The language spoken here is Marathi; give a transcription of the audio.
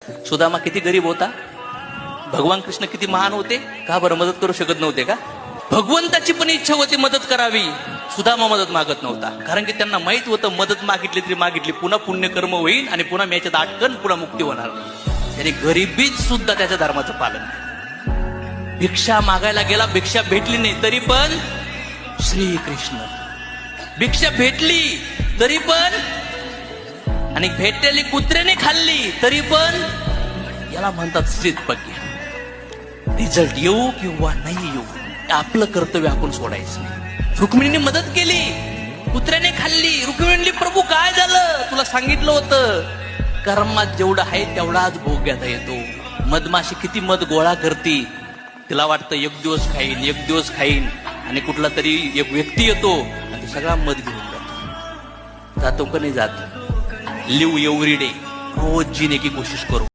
सुदामा किती गरीब होता, भगवान कृष्ण किती महान होते, का बरं मदत करू शकत नव्हते का? भगवंताची पण इच्छा होती मदत करावी, सुदामा मदत मागत नव्हता. कारण की त्यांना माहित होतं मदत मागितली तरी मागितली पुन्हा पुण्यकर्म होईल आणि पुन्हा मी याच्यात अटकन पुन्हा मुक्ती होणार नाही. त्याने गरिबीत सुद्धा त्याच्या धर्माचं पालन केलं. भिक्षा मागायला गेला, भिक्षा भेटली नाही तरी पण श्रीकृष्ण. भिक्षा भेटली तरी पण, आणि भेटलेली कुत्र्याने खाल्ली तरी पण, याला म्हणतात श्रीतपज्ञ. रिझल्ट येऊ किंवा नाही येऊ आपलं कर्तव्य आपण सोडायचं नाही. रुक्मिणीने मदत केली, कुत्र्याने खाल्ली. रुक्मिणी म्हणली प्रभू काय झालं, तुला सांगितलं होतं कर्मात जेवढं आहे तेवढाच भोग घेता येतो. मधमाशी किती मध गोळा करते, तिला वाटतं एक दिवस खाईन आणि कुठला तरी एक व्यक्ती येतो आणि सगळा मध घेऊन जातो. जातो का नाही जात. लिव एव्हरी डे, रोज जीने की कोशिश करो.